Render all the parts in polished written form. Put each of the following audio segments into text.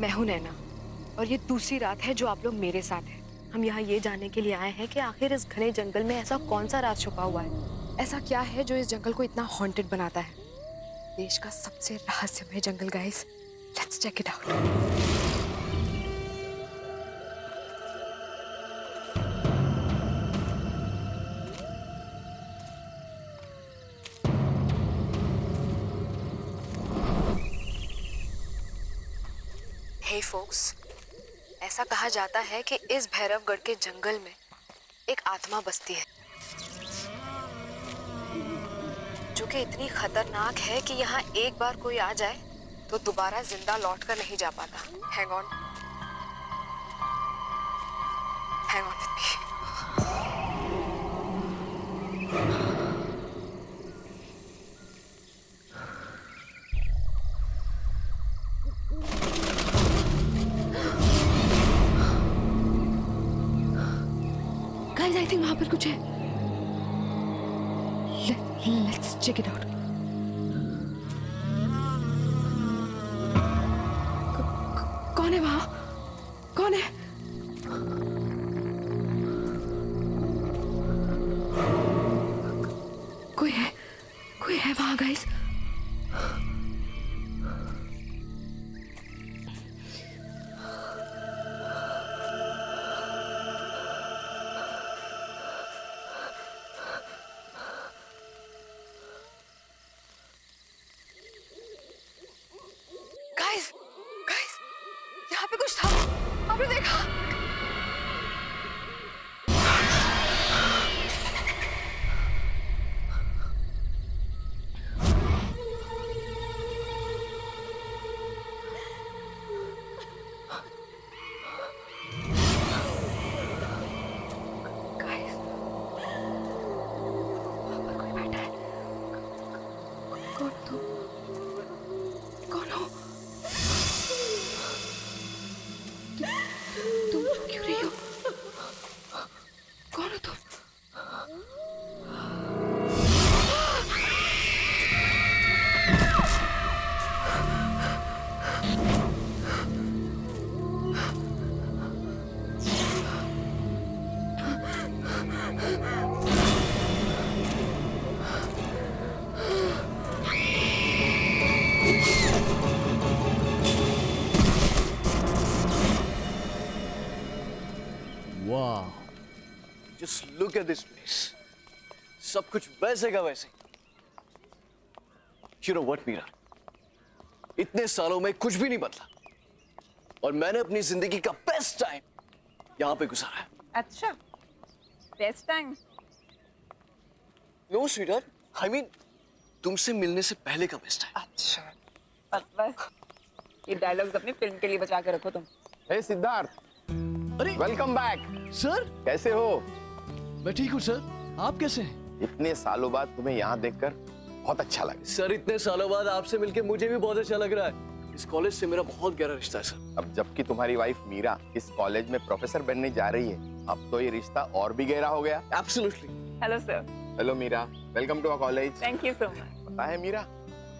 मैं हूं नैना और ये दूसरी रात है जो आप लोग मेरे साथ हैं। हम यहाँ ये जानने के लिए आए हैं कि आखिर इस घने जंगल में ऐसा कौन सा राज छुपा हुआ है। ऐसा क्या है जो इस जंगल को इतना हॉन्टेड बनाता है। देश का सबसे रहस्यमय जंगल guys, let's check it out. Hey folks, ऐसा कहा जाता है कि इस भैरवगढ़ के जंगल में एक आत्मा बसती है जो कि इतनी खतरनाक है कि यहाँ एक बार कोई आ जाए तो दोबारा जिंदा लौट कर नहीं जा पाता। Hang on with me. Guys, I think वहां पर कुछ है। Let's check it out. कौन है वहां? कौन है? कोई है वहां गाइस। गाइस गाइस, यहाँ पे कुछ था, आपने देखा? गाइस, वहाँ पर कोई बैठा है। कौन तुम? कौन हो? तुम क्यों रही हो? कौन हो तुम? वाह, Just look at this place. सब कुछ वैसे का वैसे। You know what, Meera? इतने सालों में कुछ भी नहीं बदला और मैंने अपनी जिंदगी का बेस्ट टाइम यहाँ पे गुजारा है। अच्छा, best time? No, sweetheart. I mean, तुमसे मिलने से पहले का बेस्ट टाइम। अच्छा, बस ये डायलॉग्स अपनी फिल्म के लिए बचा के रखो तुम। हे सिद्धार्थ, अरे वेलकम बैक। सर, कैसे हो? मैं ठीक हूँ सर, आप कैसे हैं? इतने सालों बाद तुम्हें यहाँ देखकर बहुत अच्छा लगा। सर इतने सालों बाद आपसे मिलके मुझे भी बहुत अच्छा लग रहा है। इस कॉलेज से मेरा बहुत गहरा रिश्ता है सर। अब जबकि तुम्हारी वाइफ मीरा इस कॉलेज में प्रोफेसर बनने जा रही है, अब तो ये रिश्ता और भी गहरा हो गया। Absolutely. Hello sir. Hello Meera, welcome to our college. Thank you so much. पता है मीरा,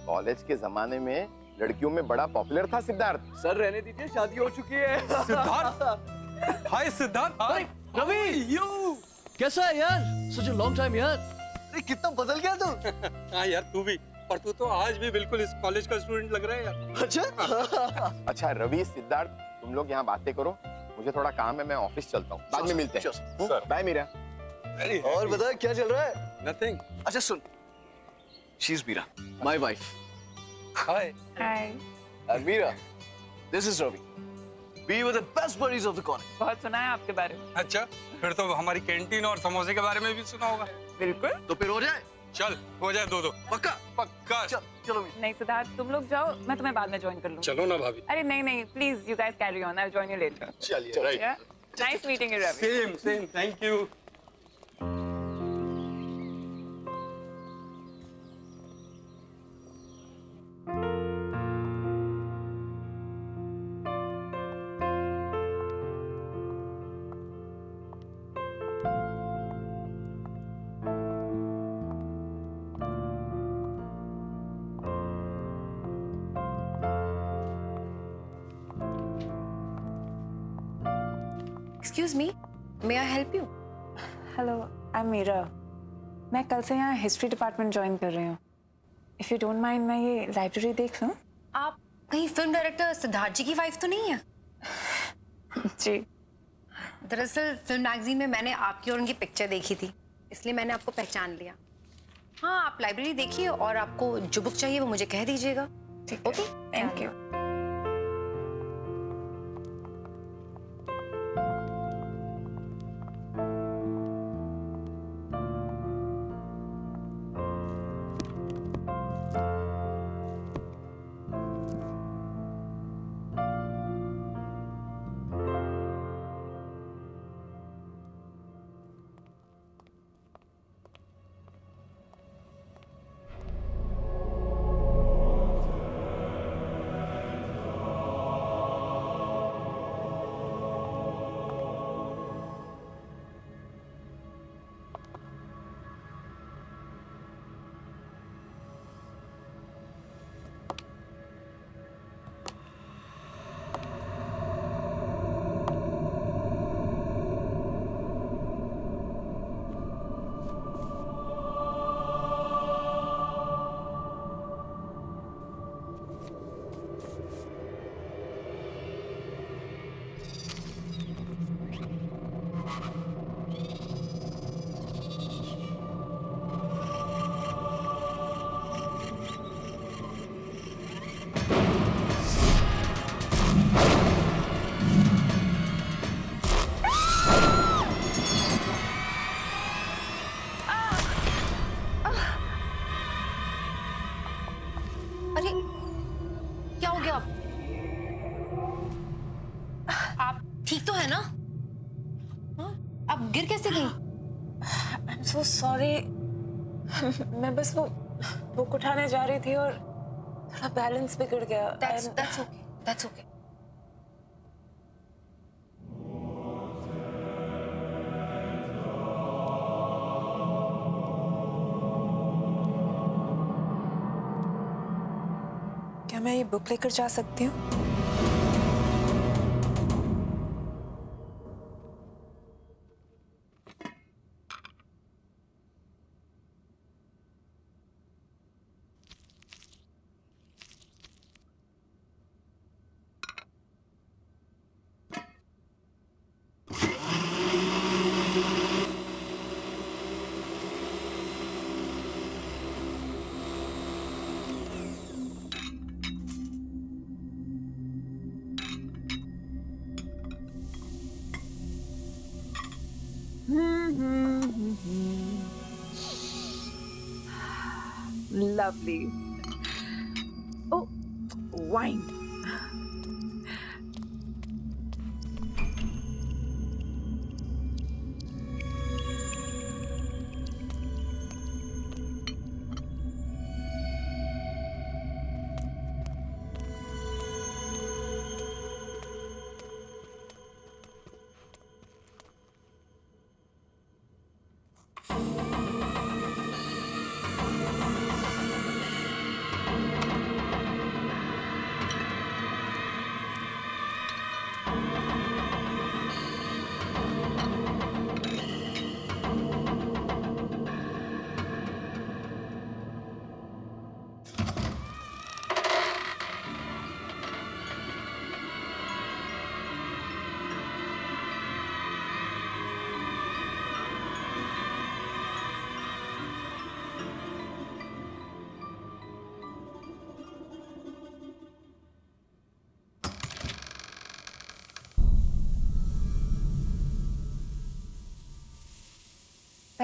कॉलेज के जमाने में लड़कियों में बड़ा पॉपुलर था सिद्धार्थ। सर रहने दीजिए, शादी हो चुकी है। सिद्धार्थ, हाय सिद्धार्थ, हाय रवि, यू कैसा है यार? सच अ लॉन्ग टाइम यार। अरे कितना बदल गया तू। हाँ यार, तू भी, पर तू तो आज भी बिल्कुल इस कॉलेज का स्टूडेंट लग रहा है यार। अच्छा। अच्छा रवि, सिद्धार्थ, तुम लोग यहाँ बातें करो, मुझे थोड़ा काम है, मैं ऑफिस चलता हूँ, बाद में मिलते हैं। सर। बाय मीरा। और बता क्या चल रहा है? नथिंग। अच्छा सुन, she is Meera, my wife. Hi. Hi. And Meera, this is Ravi. We were the best buddies of the college. बहुत सुना है आपके बारे में। अच्छा, फिर तो हमारी कैंटीन और समोसे के बारे में भी सुना होगा। बिल्कुल। तो फिर हो जाए? चल, हो जाए दो। पक्का? पक्का। चलो मीरा। नहीं सिद्धार्थ, तुम लोग जाओ, मैं तुम्हें बाद में ज्वाइन कर लूँ। चलो ना भाभी। अरे नहीं, please you guys carry on, I will join you later. चलिए, right. Nice meeting you Ravi. Same, thank you. Excuse me, may I help you? Hello, I am Meera. मैं कल से यहाँ हिस्ट्री डिपार्टमेंट ज्वाइन कर रही हूँ। इफ यू डोंट माइंड, मैं ये लाइब्रेरी देख लूँ? आप कहीं फिल्म डायरेक्टर सिद्धार्थ जी की वाइफ तो नहीं है? जी। दरअसल फिल्म मैगजीन में मैंने आपकी और उनकी पिक्चर देखी थी, इसलिए मैंने आपको पहचान लिया। हाँ, आप लाइब्रेरी देखिए और आपको जो बुक चाहिए वो मुझे कह दीजिएगा। ठीक, ओके, थैंक यू। अरे क्या हो गया? आप ठीक तो है ना? हाँ? आप गिर कैसे गई? I am so sorry. मैं बस वो बुक उठाने जा रही थी और थोड़ा बैलेंस बिगड़ गया। That's okay. That's okay. क्या मैं ये बुक लेकर जा सकती हूँ? Lovely. Oh, wine.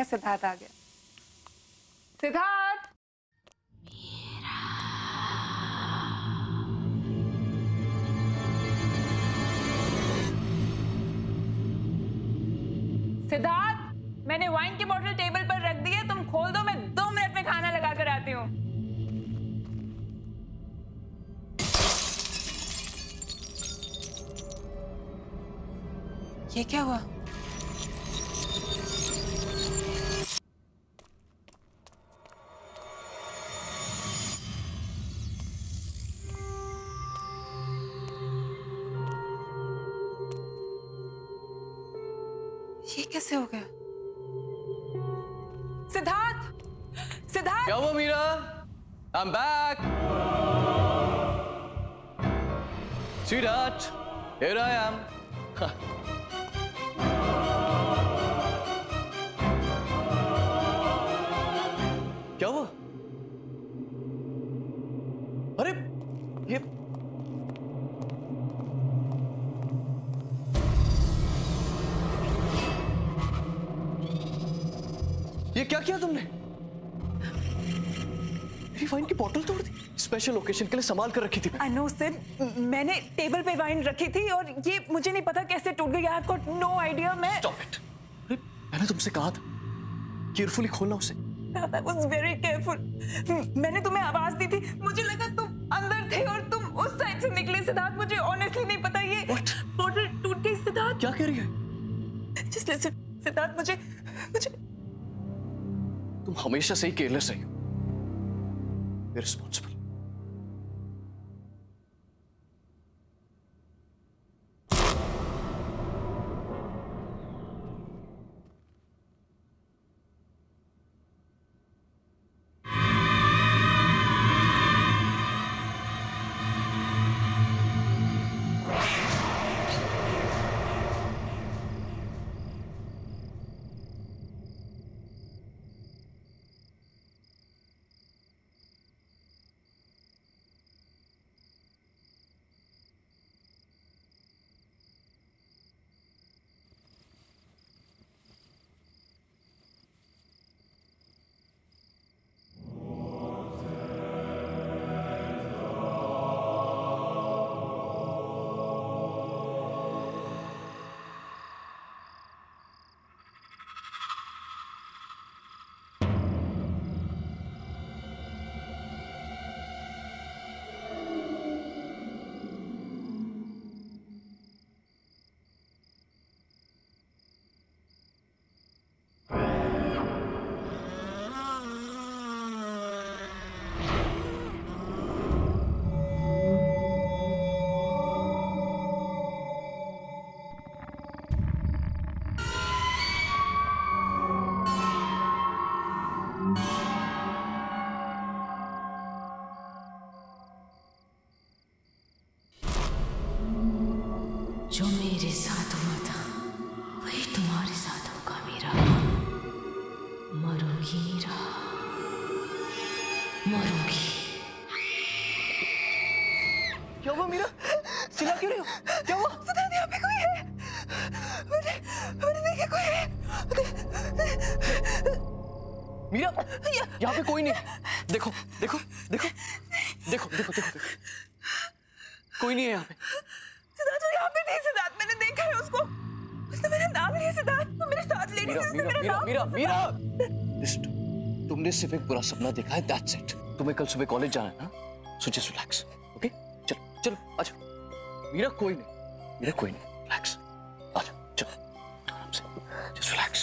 सिद्धार्थ आ गया। सिद्धार्थ! सिद्धार्थ, मैंने वाइन की बोतल टेबल पर रख दी है, तुम खोल दो, मैं 2 मिनट में खाना लगा कर आती हूँ। ये क्या हुआ? ये कैसे हो गया? सिद्धार्थ, सिद्धार्थ! क्या हुआ Meera? I am back. Sweetheart, here I am. क्या हुआ? अरे ये क्या किया तुमने? मेरी वाइन की बोतल तोड़ दी। स्पेशल ओकेजन के लिए संभाल कर रखी थी। I know, Sid. मैंने टेबल पे वाइन रखी थी और ये मुझे नहीं पता कैसे टूट गई। I've got no idea. Stop it. अरे मैंने तुमसे कहा था केयरफुली खोलना उसे। I was very careful. मैंने तुम्हें आवाज दी थी, मुझे लगा तुम अंदर थे और तुम उस साइड से निकले। सिद्धार्थ, मुझे ऑनेस्टली नहीं पता ये बोतल टूट गई। सिद्धार्थ, क्या कह रही है? Just listen. सिद्धार्थ, मुझे तुम हमेशा से ही केयरलेस रही हो, इररिस्पॉन्सिबल। जो मेरे साथ हुआ था वही तुम्हारे साथ होगा मीरा। मरोगी मीरा, मरोगी। क्या हुआ मीरा? चिल्ला क्यों रही हो? क्या हुआ? सिद्धार्थ, यहाँ पे कोई है। मैंने देखा कोई है। मीरा, यहाँ पे कोई नहीं। देखो देखो देखो देखो देखो देखो, कोई नहीं है यहाँ पे। सिद्धार्थ, वो यहाँ पे नहीं। सिद्धार्थ, मैंने देखा है उसको। उसने मेरा नाम लिया। सिद्धार्थ, वो मेरे साथ लेडी थी, उसने मेरा नाम मीरा मीरा, लिस्ट, तुमने सिर्फ एक बुरा सपना देखा है, दैट्स इट। तुम्हें कल सुबह कॉलेज जाना है ना, सो जस्ट रिलैक्स, ओके? चलो चलो आजा। मीरा कोई नहीं, मीरा कोई नहीं, रिलैक्स, आजा चलो आराम से, जस्ट रिलैक्स।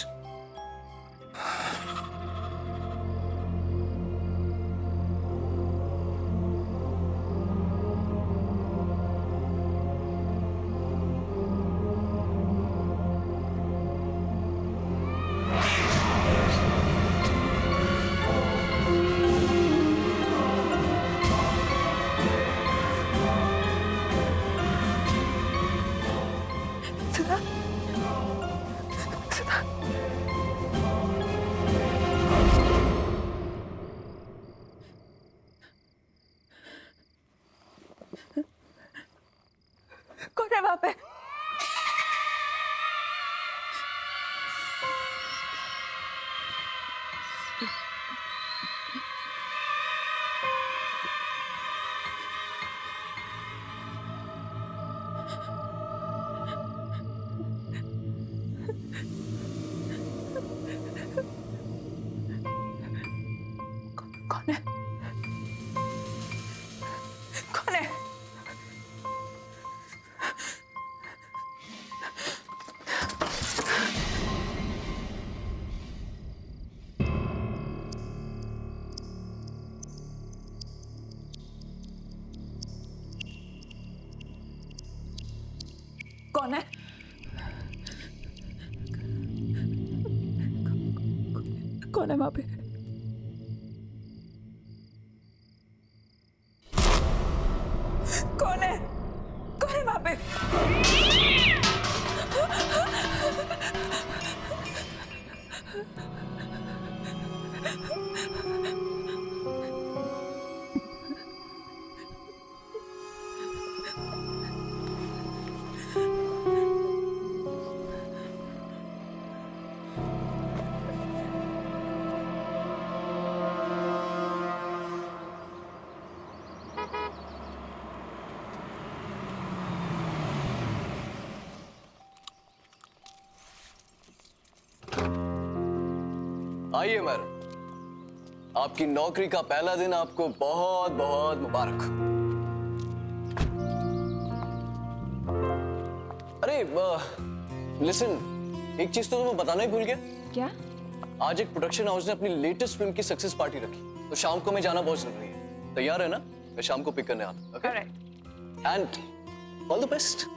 कौन है वहाँ पे? कौन है? कौन है? कौन है? कौन है वहां पे? कौन है? कौन है वहां पे? आइए मैडम, आपकी नौकरी का पहला दिन आपको बहुत बहुत मुबारक। अरे लिसन, एक चीज तो मैं बताना ही भूल गया। क्या? आज एक प्रोडक्शन हाउस ने अपनी लेटेस्ट फिल्म की सक्सेस पार्टी रखी, तो शाम को मैं जाना बहुत जरूरी है। तैयार है ना? मैं शाम को पिक करने आता हूं। Okay? And all the best.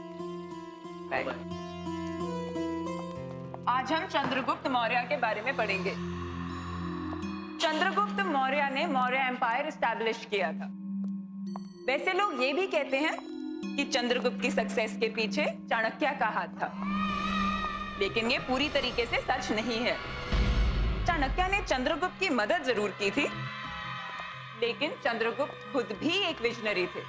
आज हम चंद्रगुप्त मौर्य के बारे में पढ़ेंगे। चंद्रगुप्त मौर्य ने मौर्य एम्पायर एस्टैब्लिश किया था। वैसे लोग ये भी कहते हैं कि चंद्रगुप्त की सक्सेस के पीछे चाणक्य का हाथ था, लेकिन ये पूरी तरीके से सच नहीं है। चाणक्य ने चंद्रगुप्त की मदद जरूर की थी, लेकिन चंद्रगुप्त खुद भी एक विजनरी थे।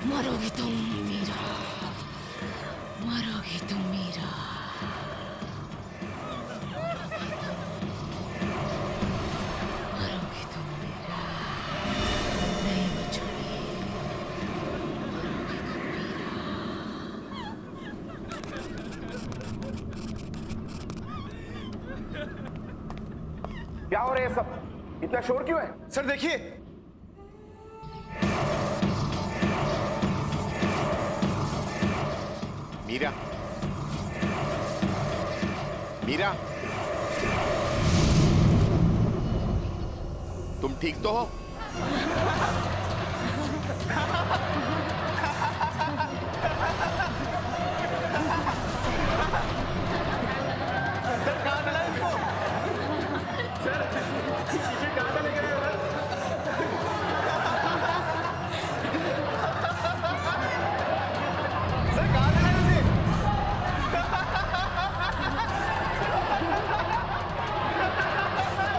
मरोगे तुम मीरा, मरोगे तुम मीरा। मरोगे तुम मीरा, नहीं बचोगे। मरोगे तुम मीरा। क्या हो रहा है सब? इतना शोर क्यों है? सर देखिए, मीरा, मीरा, तुम ठीक तो हो?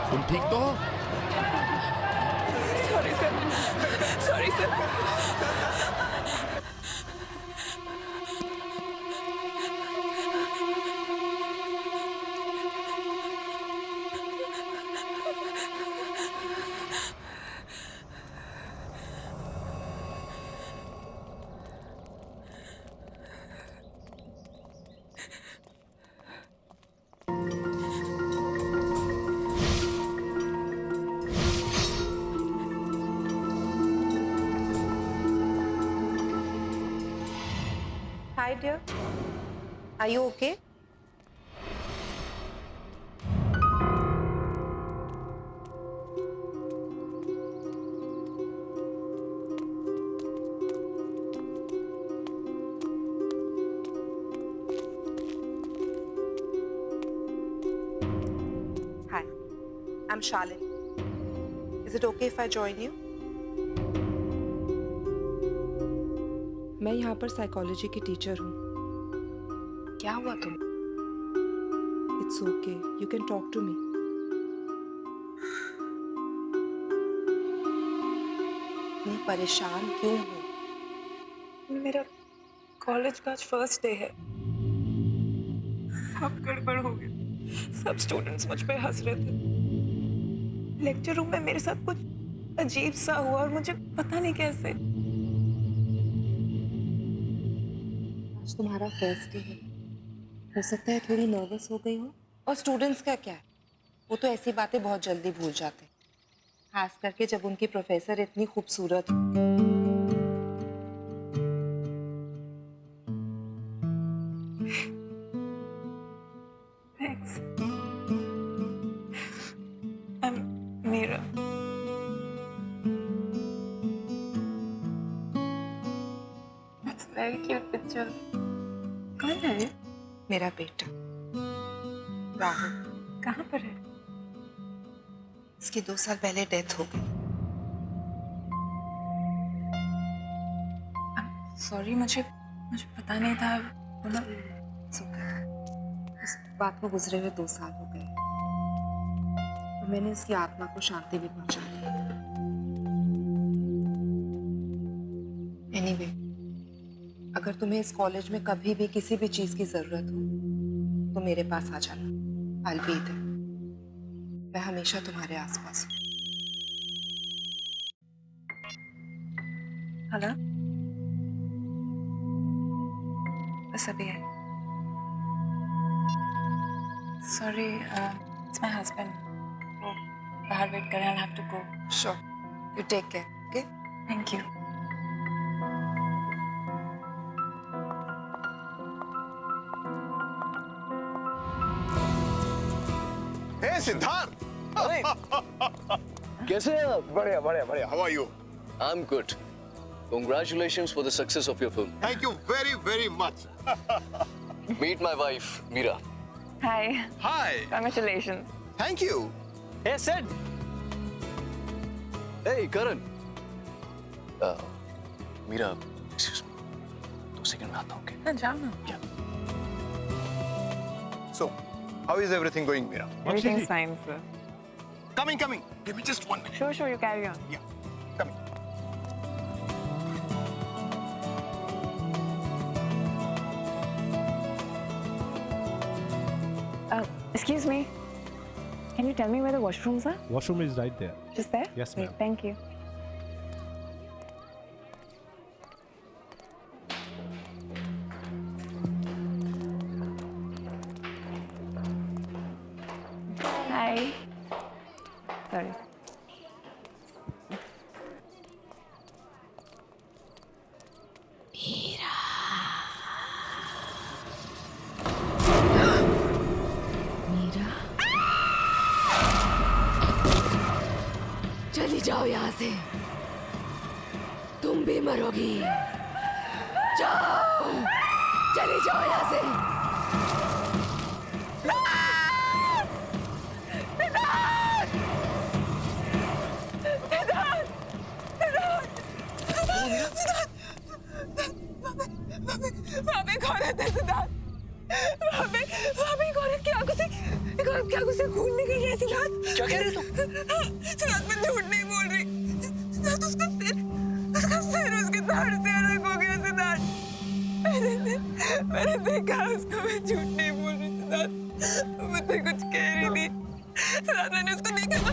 तुम ठीक तो हो? Sorry sir, sorry sir. Hi dear, are you okay? Hi, I'm Shalini. Is it okay if I join you? मैं यहाँ पर साइकोलॉजी की टीचर हूँ। क्या हुआ तुम? It's okay, you can talk to me. मैं परेशान क्यों हूँ? मेरा कॉलेज का आज फर्स्ट डे है। सब गड़बड़ हो गया। सब स्टूडेंट्स मुझ पे हंस रहे थे। लेक्चर रूम में मेरे साथ कुछ अजीब सा हुआ और मुझे पता नहीं कैसे। आज तुम्हारा फर्स्ट डे है, हो सकता है थोड़ी नर्वस हो गई हो। और स्टूडेंट्स का क्या है, वो तो ऐसी बातें बहुत जल्दी भूल जाते हैं, खास करके जब उनकी प्रोफेसर इतनी खूबसूरत हो। Thanks. Meera. That's a very cute picture. कौन है ये? मेरा बेटा राहुल, कहाँ पर है? इसकी 2 साल पहले डेथ हो गई। सॉरी, मुझे पता नहीं था। बोला इस बात को गुजरे हुए 2 साल हो गए और मैंने इसकी आत्मा को शांति भी पहुंचा दी। एनीवे, अगर तुम्हें इस कॉलेज में कभी भी किसी भी चीज की जरूरत हो तो मेरे पास आ जाना। I'll be there. मैं हमेशा तुम्हारे आसपास हूँ। हेलो, बस अभी है। Sorry, it's my husband. वो बाहर वेट कर रहे हैं। I'll have to go. Sure. You take care. Okay? Thank you. हे सिद्धार्थ, कैसे हैं आप? बढ़िया बढ़िया बढ़िया। How are you? I'm good. Congratulations for the success of your film. Thank you very very much. Meet my wife, Meera. Hi. Hi, Congratulations. Thank you. Hey, Sid. Hey, Karan. Meera, excuse me. 2 second में आता हूँ, okay? हाँ, जाओ ना। So, how is everything going, Meera? Everything's fine, sir. Coming. Give me just 1 minute. Sure, you carry on. Yeah, coming. Excuse me. Can you tell me where the washrooms are? Washroom is right there. Just there? Yes, Great, ma'am. thank you. Hi. Sorry. Meera, चली जाओ यहाँ से, तुम भी मरोगी। जाओ, चली जाओ यहाँ से। वहाँ पे एक औरत है सिद्धार्थ। वहाँ पे एक औरत की आंखों से खून निकल रहा है सिद्धार्थ। क्या कह रहे तुम? सिद्धार्थ, मैं झूठ नहीं बोल रही। सिद्धार्थ, उसका सिर उसके धड़ से अलग हो गया सिद्धार्थ। मैंने देखा उसको। मैं झूठ नहीं बोल रही सिद्धार्थ। मैं तो कुछ कह रही थी सिद्धार्थ। मैंने उसको देखा।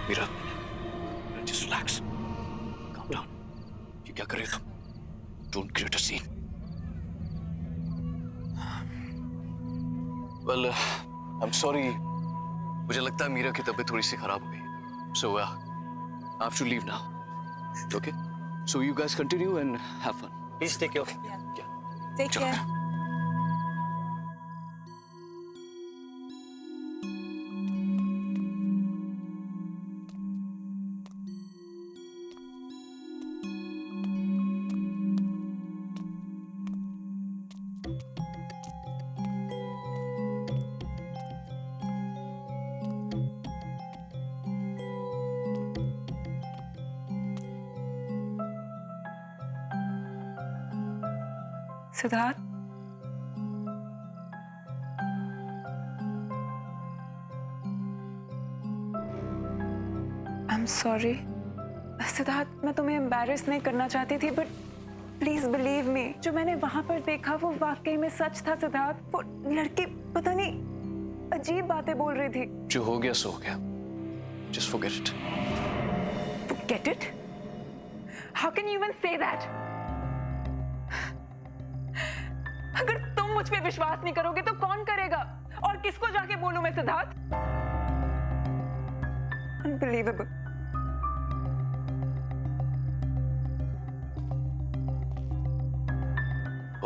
Meera, just relax. Calm down. ये क्या कर रहे हो तुम? Don't create a scene. Well, I'm sorry. मुझे लगता है मीरा की तबीयत थोड़ी सी खराब हो गई। So, I have to leave now. Okay? So you guys continue and have fun. Please take care. Yeah. Take चलो। care. सिद्धार्थ, सॉरी सिद्धार्थ, मैं तुम्हें एम्बैरेस नहीं करना चाहती थी, बट प्लीज बिलीव मी, जो मैंने वहां पर देखा वो वाकई में सच था सिद्धार्थ। वो लड़की पता नहीं अजीब बातें बोल रही थी। जो हो गया सो हो गया, just forget it. Get it? How can you even say that? अगर तुम मुझ पे विश्वास नहीं करोगे तो कौन करेगा? और किसको जाके बोलूं मैं Siddharth? Unbelievable.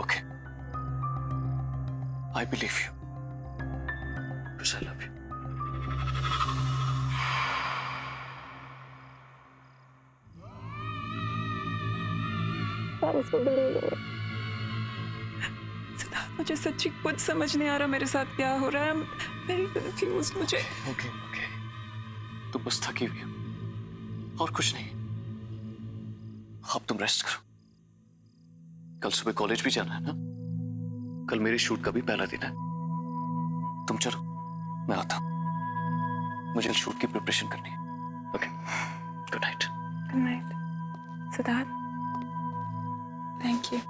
Okay. I believe you. Because I love you. Siddharth, मुझे सच्ची कुछ समझ नहीं आ रहा मेरे साथ क्या हो रहा है। I'm very confused। मुझे Okay. तुम बस थकी हुई हो और कुछ नहीं। अब तुम रेस्ट करो। कल सुबह कॉलेज भी जाना है ना? कल मेरे शूट का भी पहला दिन है। तुम चलो, मैं आता हूं। मुझे शूट की प्रिपरेशन करनी है। Okay, good night. Good night. Siddharth, thank you.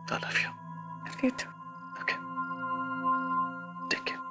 I love you. Love you too. Okay. Take care.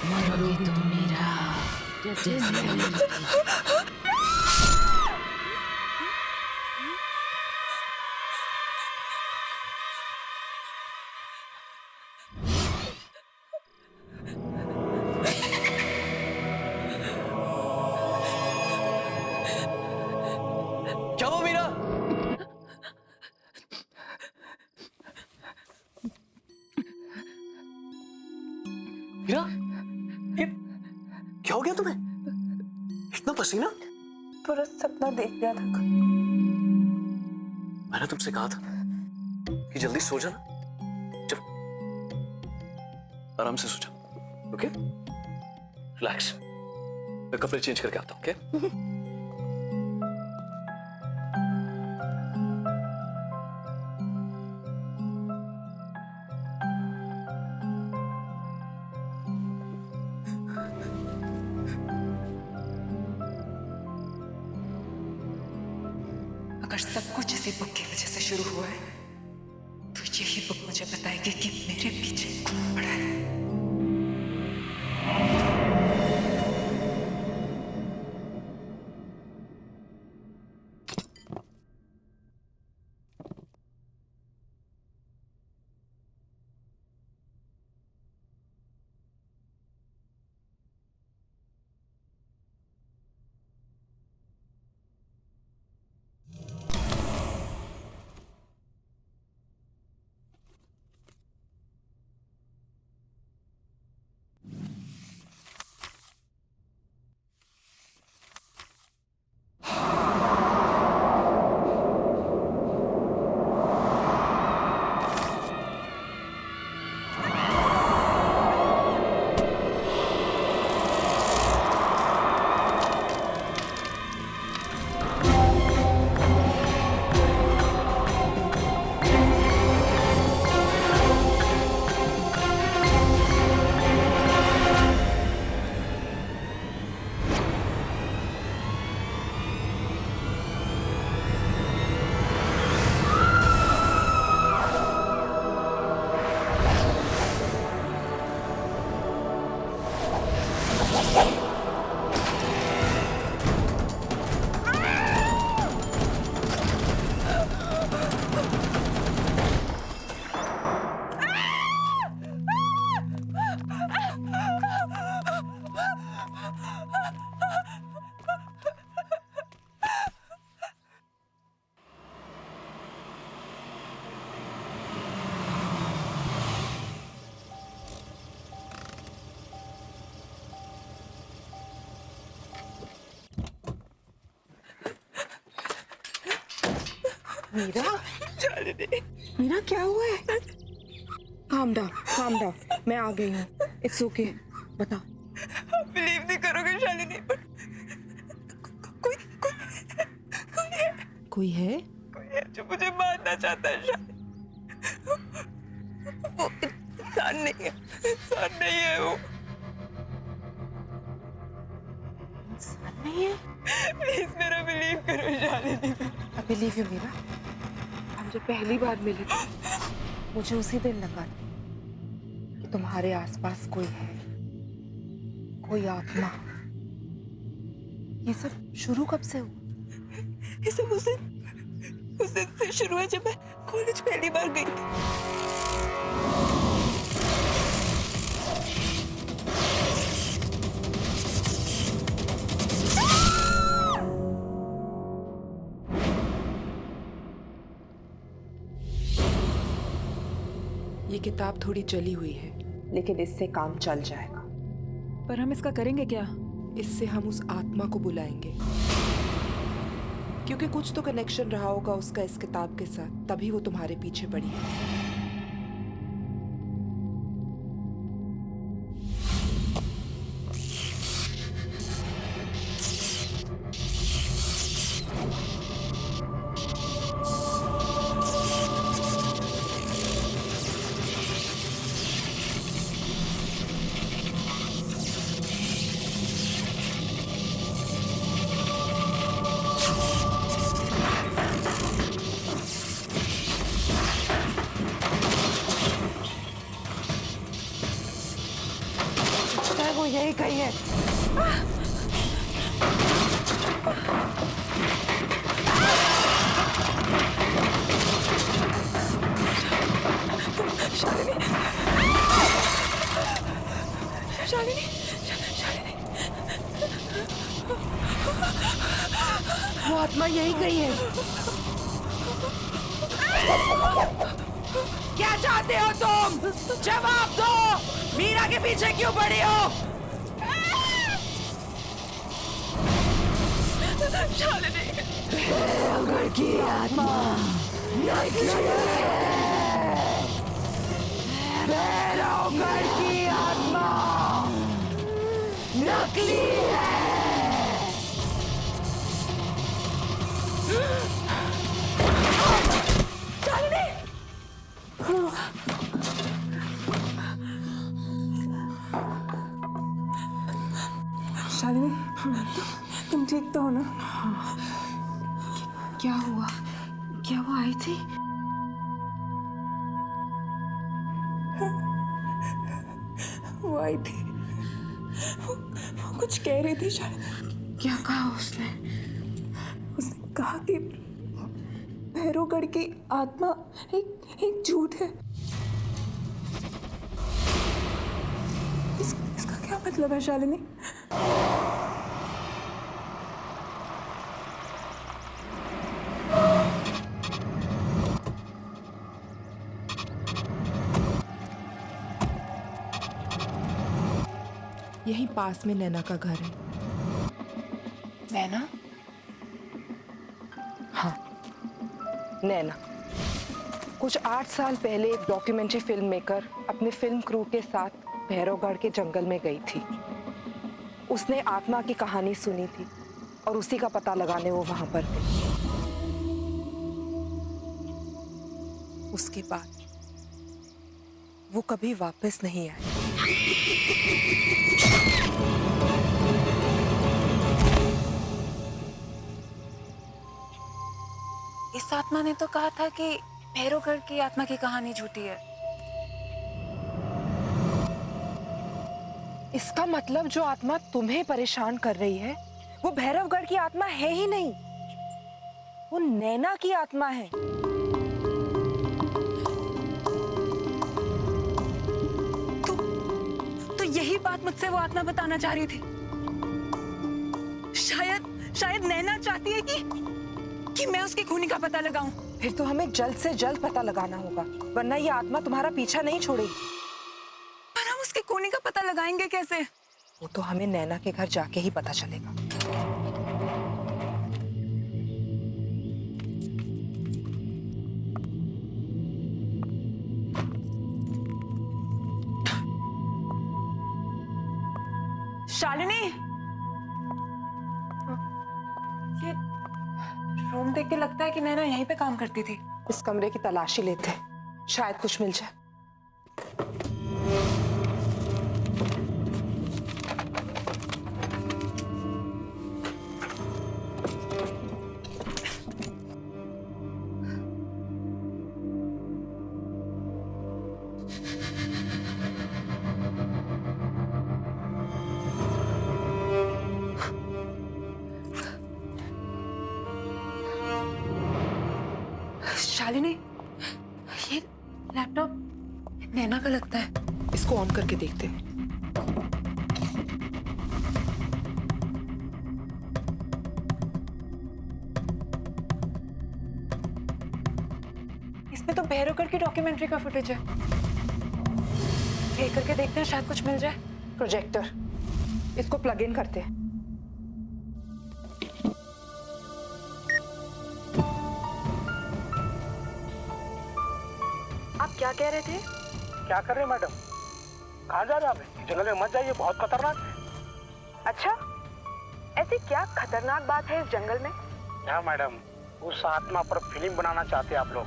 मरोगे तुम मेरा जैसे मैं क्या हुआ मीरा? मीरा, ये क्या हो गया तुम्हें? इतना पसीना? पूरा सपना देख लिया था। मैंने तुमसे कहा था कि जल्दी सो जाना। चलो, आराम से सो जाओ। Okay, relax. मैं कपड़े चेंज करके आता हूँ। ओके? अगर सब कुछ इसी बुक की वजह से शुरू हुआ है तो यही बुक मुझे बताएगी कि मेरे पीछे कौन पड़ा है। मीरा, मीरा क्या हुआ है? काम डाउन, मैं आ गई हूँ। इट्स ओके, बता। बिलीव नहीं करोगे शालिनी, but कोई है? कोई है जो मुझे मारना चाहता है शालिनी। वो इंसान नहीं है वो। इंसान नहीं है? प्लीज मेरा बिलीव करो Shalini. I believe you Meera. हम जब पहली बार मिले थे, मुझे उसी दिन लगा कि तुम्हारे आसपास कोई है, कोई आत्मा। ये सब शुरू कब से हुआ? ये सब उस दिन से शुरू है जब मैं कॉलेज पहली बार गई थी। ये किताब थोड़ी जली हुई है, लेकिन इससे काम चल जाएगा। पर हम इसका करेंगे क्या? इससे हम उस आत्मा को बुलाएंगे, क्योंकि कुछ तो कनेक्शन रहा होगा उसका इस किताब के साथ, तभी वो तुम्हारे पीछे पड़ी है। वो यही कही है। शालिनी, वो आत्मा यही कही है। क्या चाहते हो तुम? जवाब दो। मीरा के पीछे क्यों पड़ी हो? घर की आत्मा घर की आत्मा नकली है। शालिनी, तुम ठीक तो हो ना? क्या हुआ? क्या वो आई थी? वो आई थी, वो कुछ कह रही थी शालिनी। क्या कहा उसने? उसने कहा कि भैरवगढ़ की आत्मा एक झूठ है। इसका क्या मतलब है शालिनी? यहीं पास में नैना का घर है। नैना? हाँ, नैना। कुछ 8 साल पहले एक डॉक्यूमेंट्री फिल्म मेकर अपने फिल्म क्रू के साथ भैरवगढ़ के जंगल में गई थी। उसने आत्मा की कहानी सुनी थी और उसी का पता लगाने वो वहां पर गई। उसके बाद वो कभी वापस नहीं आई। इस आत्मा ने तो कहा था कि भैरवगढ़ की आत्मा की कहानी झूठी है। इसका मतलब जो आत्मा तुम्हें परेशान कर रही है वो भैरवगढ़ की आत्मा है ही नहीं, वो नैना की आत्मा है। तो यही बात मुझसे वो आत्मा बताना चाह रही थी। शायद नैना चाहती है कि मैं उसकी खूनी का पता लगाऊं। फिर तो हमें जल्द से जल्द पता लगाना होगा, वरना ये आत्मा तुम्हारा पीछा नहीं छोड़ेगी। पर हम उसके खूनी का पता लगाएंगे कैसे? वो तो हमें नैना के घर जाके ही पता चलेगा। शालिनी, ये रूम देख के लगता है कि नैना यहीं पे काम करती थी। इस कमरे की तलाशी लेते हैं, शायद कुछ मिल जाए। शालिनी, ये लैपटॉप नैना का लगता है। इसको ऑन करके देखते हैं। इसमें तो भैरवगढ़ की डॉक्यूमेंट्री का फुटेज है। प्ले करके देखते हैं, शायद कुछ मिल जाए। प्रोजेक्टर, इसको प्लग इन करते हैं। आप क्या कह रहे थे? क्या कर रहे हैं मैडम? कहाँ जा रहे हैं आप? जंगल में मत जाइए, बहुत खतरनाक है। अच्छा, ऐसी क्या खतरनाक बात है इस जंगल में? क्या मैडम, उस आत्मा पर फिल्म बनाना चाहते हैं आप लोग?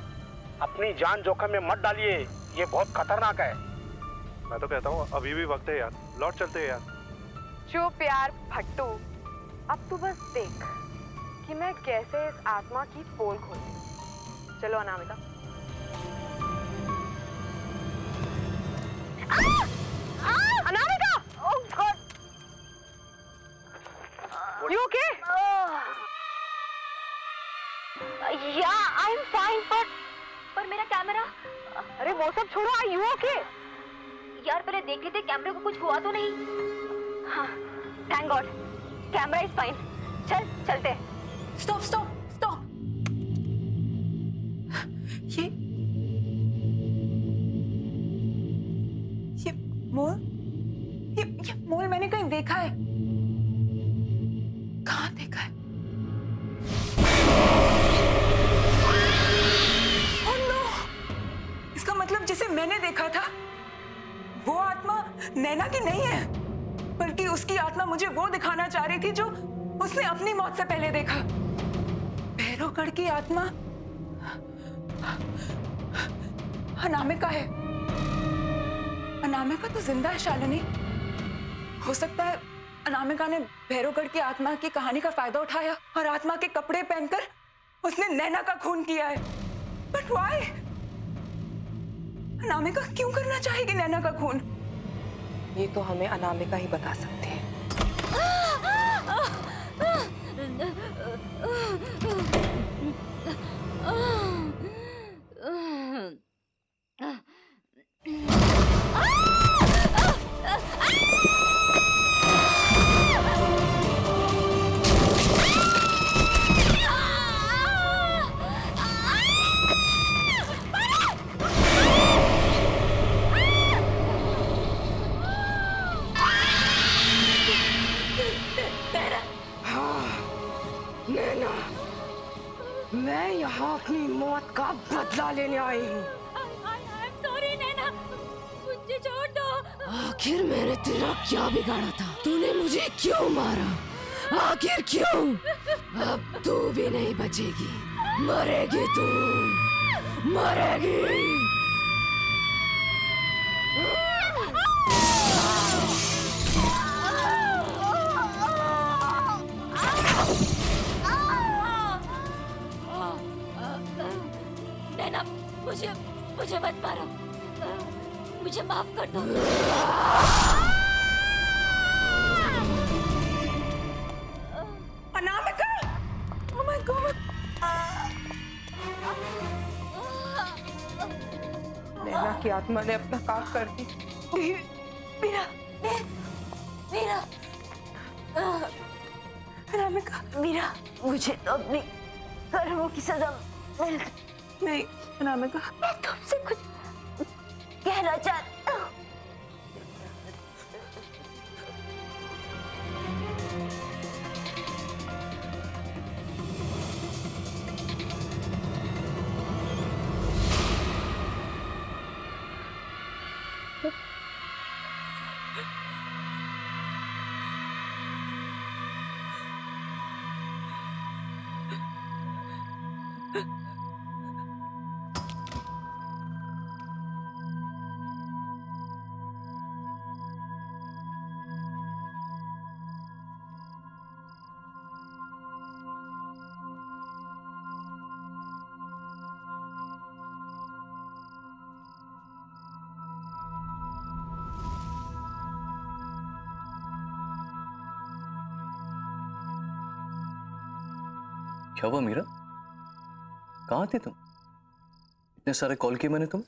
अपनी जान जोखिम में मत डालिए, ये बहुत खतरनाक है। मैं तो कहता हूँ अभी भी वक्त है यार, लौट चलते हैं यार। चुप यार फट्टू, अब तू बस देख कि मैं कैसे इस आत्मा की पोल खोलती हूँ। चलो Anamika. Anamika! Oh God! You okay? Yeah, I'm fine, पर मेरा कैमरा। अरे वो सब छोड़ो, are you okay? यार पहले देख लेते कैमरे को कुछ हुआ तो नहीं। हाँ, thank god, camera is fine. चलते। Stop stop stop. ये मोल, ये मोल मैंने कहीं देखा है। कहाँ देखा है? Oh no! इसका मतलब जिसे मैंने देखा था वो आत्मा नैना की नहीं है, बल्कि उसकी आत्मा मुझे वो दिखाना चाह रही थी जो उसने अपनी मौत से पहले देखा। भैरवगढ़ की आत्मा अनामिका है। अनामिका तो जिंदा है शालिनी। हो सकता है अनामिका ने भैरवगढ़ की आत्मा की कहानी का फायदा उठाया और आत्मा के कपड़े पहनकर उसने नैना का खून किया है। But why? अनामिका क्यों करना चाहेगी नैना का खून? ये तो हमें अनामिका ही बता सकती है। मैं यहाँ अपनी मौत का बदला लेने आई हूँ। सॉरी नैना, मुझे छोड़ दो। आखिर मैंने तेरा क्या बिगाड़ा था? तूने मुझे क्यों मारा? आखिर क्यों? अब तू भी नहीं बचेगी, मरेगी तू, मरेगी। नैना, मुझे मत मारो, मुझे माफ कर दो। अनामिका! Oh my God! नैना की आत्मा ने अपना काम कर दी। मीरा, अनामिका, मीरा, मुझे तो अपनी कर्मों की सजा मिल गई। नहीं अनामिका, मैं तुमसे कुछ कहना चाहती हूँ। क्या हुआ मीरा? कहाँ थी तुम? इतने सारे कॉल किए मैंने तुम।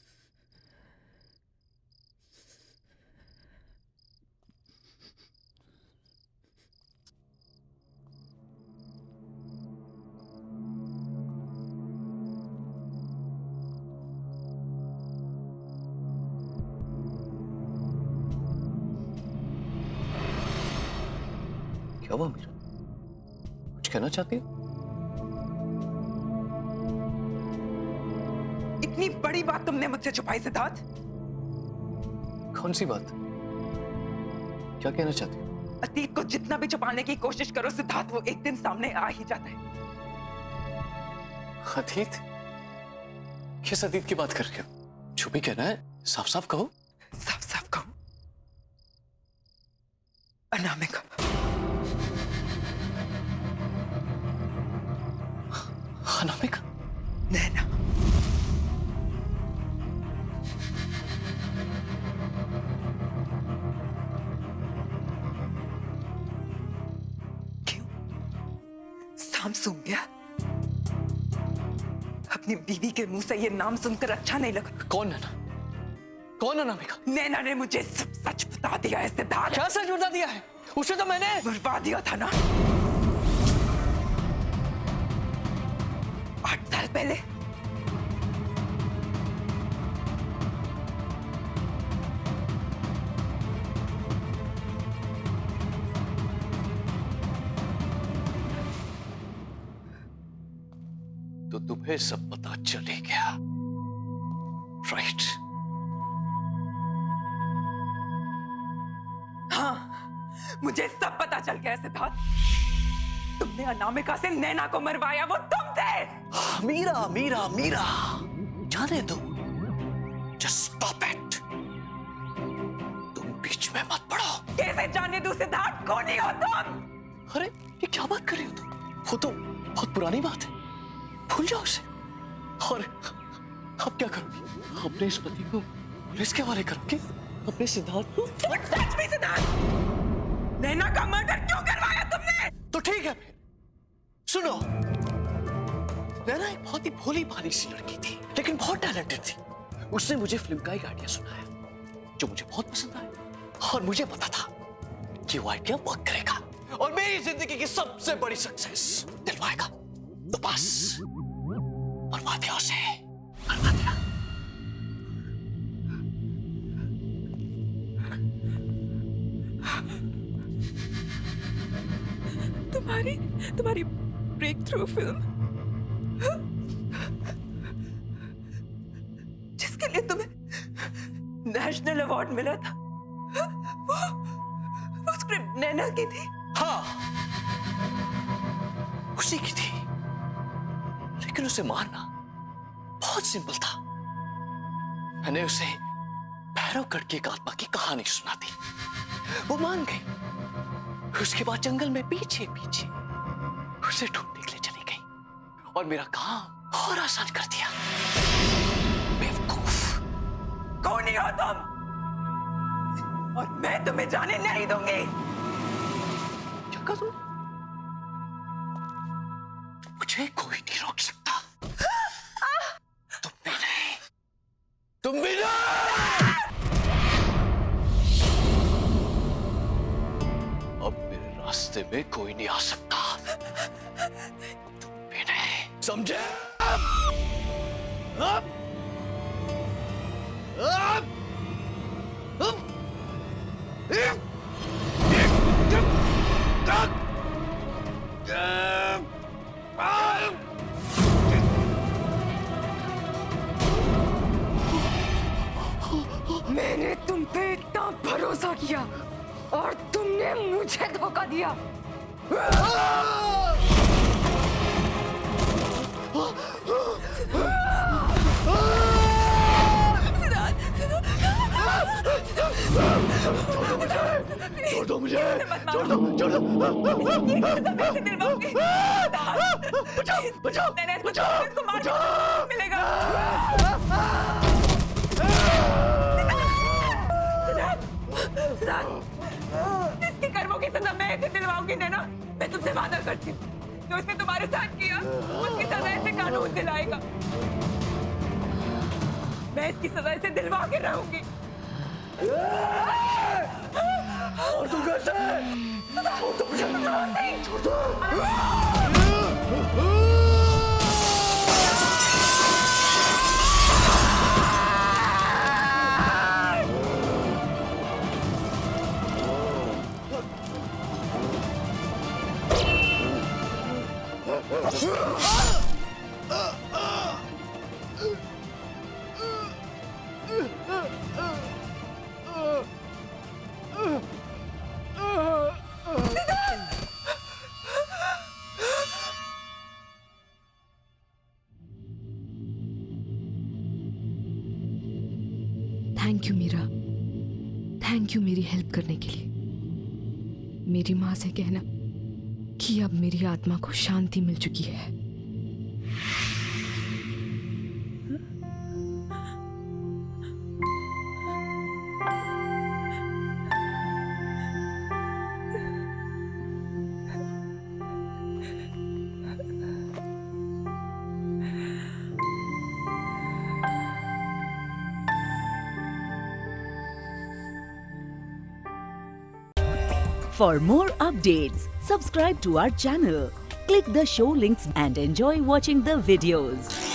क्या हुआ मीरा? कुछ कहना चाहती हो? इतनी बड़ी बात तुमने मुझसे छुपाई सिद्धार्थ। कौन सी बात? क्या कहना चाहती हो? अतीत को जितना भी छुपाने की कोशिश करो सिद्धार्थ, वो एक दिन सामने आ ही जाता है। अतीत? किस अतीत की बात कर रहे हो? जो भी कहना है साफ साफ कहो। साफ साफ कहो, अनामिका। अनामिका? नैना। क्यों? शाम सूंघ गया? अपनी बीवी के मुंह से ये नाम सुनकर अच्छा नहीं लगा? कौन नैना? कौन अनामिका? नैना ने मुझे सब सच बता दिया है सिद्धार्थ। क्या सच बता दिया है? उसे तो मैंने बुलवा दिया था ना 8 साल पहले। तो तुम्हें सब पता चल ही गया, राइट? हाँ, मुझे सब पता चल गया सिद्धार्थ। तुमने अनामिका से नैना को मरवाया, वो तुम थे। मीरा मीरा मीरा, जाने दो। Just stop it. तुम बीच में मत पड़ो। कैसे जाने दूं सिद्धार्थ? कौन ही हो तुम? अरे ये क्या बात कर रही हो तुम? वो तो बहुत पुरानी बात है, भूल जाओ उसे। और अब क्या करोगी? अपने इस पति को पुलिस के हवाले करोगे? अपने सिद्धार्थ को? Touch me, Siddharth. नैना का मर्डर क्यों करवाया तुमने? तो ठीक है फिर, सुनो। नैना एक बहुत ही भोली भाली सी लड़की थी, लेकिन बहुत टैलेंटेड थी। उसने मुझे फिल्म का एक आइडिया सुनाया, जो मुझे बहुत पसंद आया। और मुझे पता था कि वो आइडिया वर्क करेगा और मेरी जिंदगी की सबसे बड़ी सक्सेस दिलवाएगा। तो बस मरवा दिया उसे, मरवा दिया। तुम्हारी ब्रेक थ्रू फिल्म, जिसके लिए तुम्हें नेशनल अवार्ड मिला था, वो स्क्रिप्ट नैना की थी। हाँ, उसी की थी। लेकिन उसे मारना बहुत सिंपल था। मैंने उसे भैरवगढ़ की एक आत्मा की कहानी सुना दी, वो मान गई। उसके बाद जंगल में पीछे पीछे उसे ढूंढने के लिए चली गई और मेरा काम और आसान कर दिया। बेवकूफ। कौन ही हो तुम? और मैं तुम्हें जाने नहीं दूंगी। क्या कहा तुमने? मुझे कोई नहीं रोक सकता। तुम भी नहीं, तुम भी नहीं। अब मेरे रास्ते में कोई नहीं आ सकता। तुम भी नहीं, समझे? मैंने तुम पे इतना भरोसा किया और तुमने मुझे धोखा दिया। छोड़ दो मुझे, छोड़ दो, छोड़ दो। बचाओ, बचाओ, बचाओ, बचाओ। मिलेगा। सिद्धार्थ, इसके कर्मों की सजा मैं इसे दिलवाऊंगी नैना। मैं तुमसे वादा करती हूँ, जो उसने तुम्हारे साथ किया उसकी सजा से कानून दिलाएगा। मैं इसकी सजा से दिलवा के रहूंगी। और तुम कैसे? छोड़ दो। Thank you Meera, thank you मेरी हेल्प करने के लिए। मेरी माँ से कहना कि अब मेरी आत्मा को शांति मिल चुकी है। For more updates, subscribe to our channel, click the show links and enjoy watching the videos.